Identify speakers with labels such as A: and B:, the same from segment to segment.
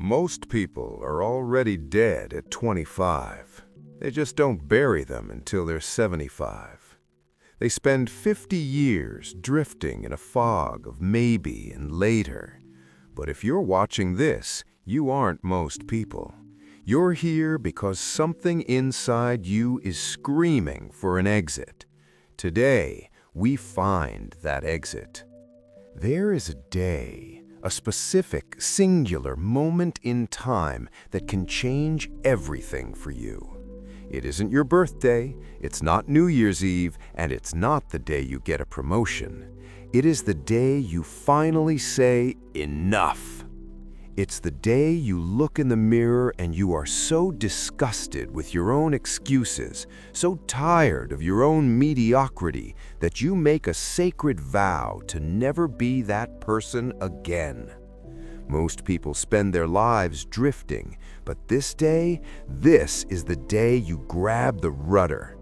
A: Most people are already dead at 25. They just don't bury them until they're 75. They spend 50 years drifting in a fog of maybe and later. But if you're watching this, you aren't most people. You're here because something inside you is screaming for an exit. Today, we find that exit. There is a day, a specific, singular moment in time that can change everything for you. It isn't your birthday, it's not New Year's Eve, and it's not the day you get a promotion. It is the day you finally say, enough. It's the day you look in the mirror and you are so disgusted with your own excuses, so tired of your own mediocrity, that you make a sacred vow to never be that person again. Most people spend their lives drifting, but this is the day you grab the rudder.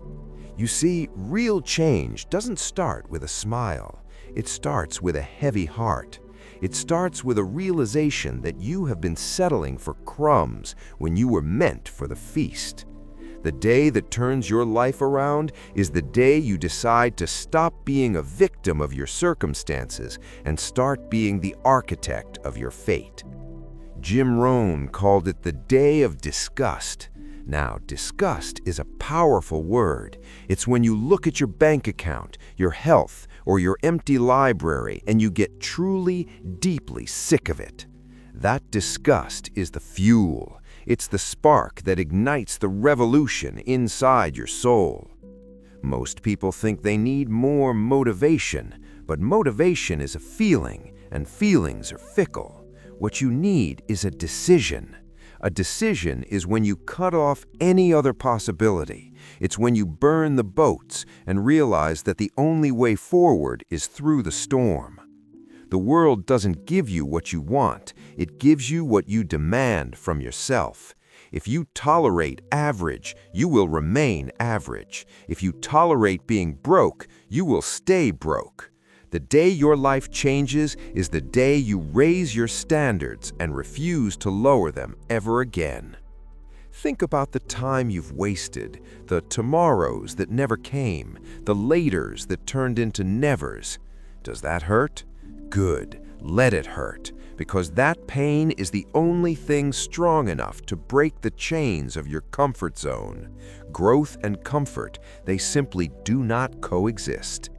A: You see, real change doesn't start with a smile. It starts with a heavy heart. It starts with a realization that you have been settling for crumbs when you were meant for the feast. The day that turns your life around is the day you decide to stop being a victim of your circumstances and start being the architect of your fate. Jim Rohn called it the day of disgust. Now, disgust is a powerful word. It's when you look at your bank account, your health, or your empty library and you get truly, deeply sick of it. That disgust is the fuel. It's the spark that ignites the revolution inside your soul. Most people think they need more motivation, but motivation is a feeling, and feelings are fickle. What you need is a decision. A decision is when you cut off any other possibility. It's when you burn the boats and realize that the only way forward is through the storm. The world doesn't give you what you want, it gives you what you demand from yourself. If you tolerate average, you will remain average. If you tolerate being broke, you will stay broke. The day your life changes is the day you raise your standards and refuse to lower them ever again. Think about the time you've wasted, the tomorrows that never came, the laters that turned into nevers. Does that hurt? Good. Let it hurt, because that pain is the only thing strong enough to break the chains of your comfort zone. Growth and comfort, they simply do not coexist.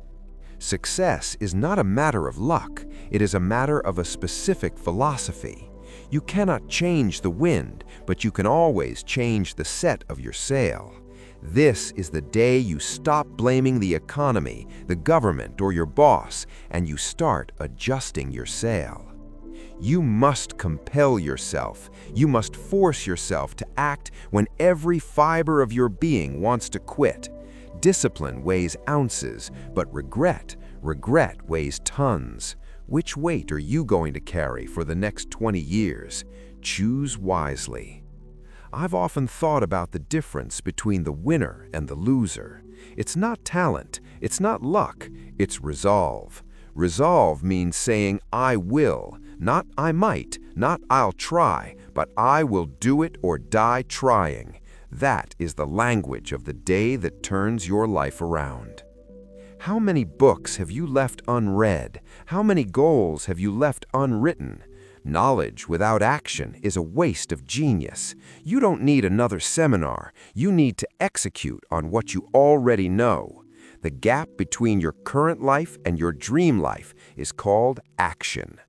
A: Success is not a matter of luck, it is a matter of a specific philosophy. You cannot change the wind, but you can always change the set of your sail. This is the day you stop blaming the economy, the government, or your boss, and you start adjusting your sail. You must compel yourself. You must force yourself to act when every fiber of your being wants to quit. Discipline weighs ounces, but regret weighs tons. Which weight are you going to carry for the next 20 years? Choose wisely. I've often thought about the difference between the winner and the loser. It's not talent, it's not luck, it's resolve. Resolve means saying, I will, not I might, not I'll try, but I will do it or die trying. That is the language of the day that turns your life around. How many books have you left unread? How many goals have you left unwritten? Knowledge without action is a waste of genius. You don't need another seminar. You need to execute on what you already know. The gap between your current life and your dream life is called action.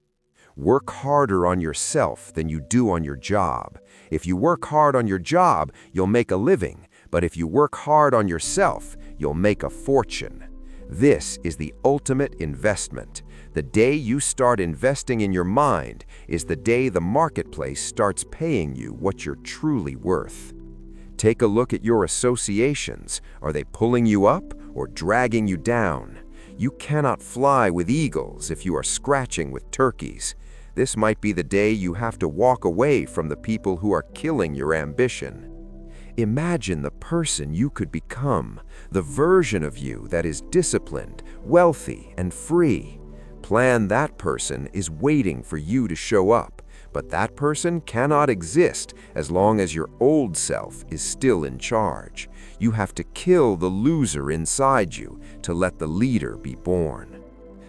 A: Work harder on yourself than you do on your job. If you work hard on your job, you'll make a living. But if you work hard on yourself, you'll make a fortune. This is the ultimate investment. The day you start investing in your mind is the day the marketplace starts paying you what you're truly worth. Take a look at your associations. Are they pulling you up or dragging you down? You cannot fly with eagles if you are scratching with turkeys. This might be the day you have to walk away from the people who are killing your ambition. Imagine the person you could become, the version of you that is disciplined, wealthy, and free. Plan that person is waiting for you to show up,
B: But that person cannot exist as long as your old self is still in charge. You have to kill the loser inside you to let the leader be born.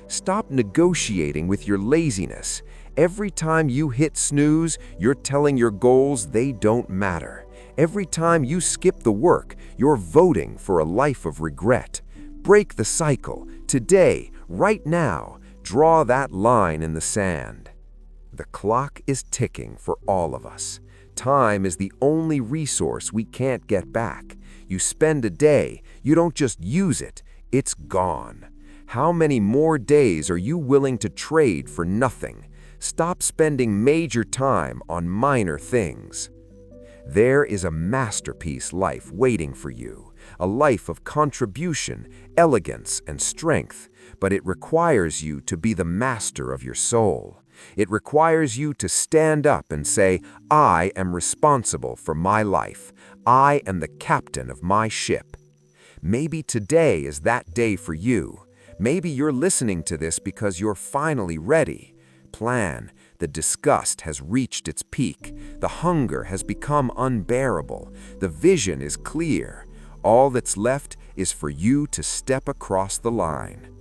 B: Stop negotiating with your laziness. Every time you hit snooze, you're telling your goals they don't matter. Every time you skip the work, you're voting for a life of regret. Break the cycle. Today, right now, draw that line in the sand. The clock is ticking for all of us. Time is the only resource we can't get back. You spend a day, you don't just use it, it's gone. How many more days are you willing to trade for nothing? Stop spending major time on minor things. There is a masterpiece life waiting for you, a life of contribution, elegance, and strength, but it requires you to be the master of your soul. It requires you to stand up and say, I am responsible for my life. I am the captain of my ship. Maybe today is that day for you. Maybe you're listening to this because you're finally ready. Plan. The disgust has reached its peak. The hunger has become unbearable. The vision is clear. All that's left is for you to step across the line.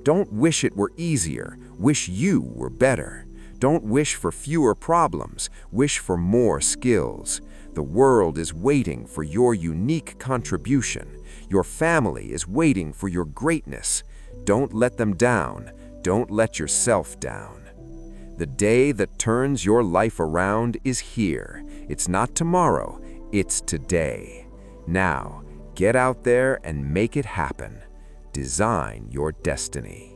B: Don't wish it were easier. Wish you were better. Don't wish for fewer problems. Wish for more skills. The world is waiting for your unique contribution. Your family is waiting for your greatness. Don't let them down. Don't let yourself down. The day that turns your life around is here. It's not tomorrow, it's today. Now, get out there and make it happen. Design your destiny.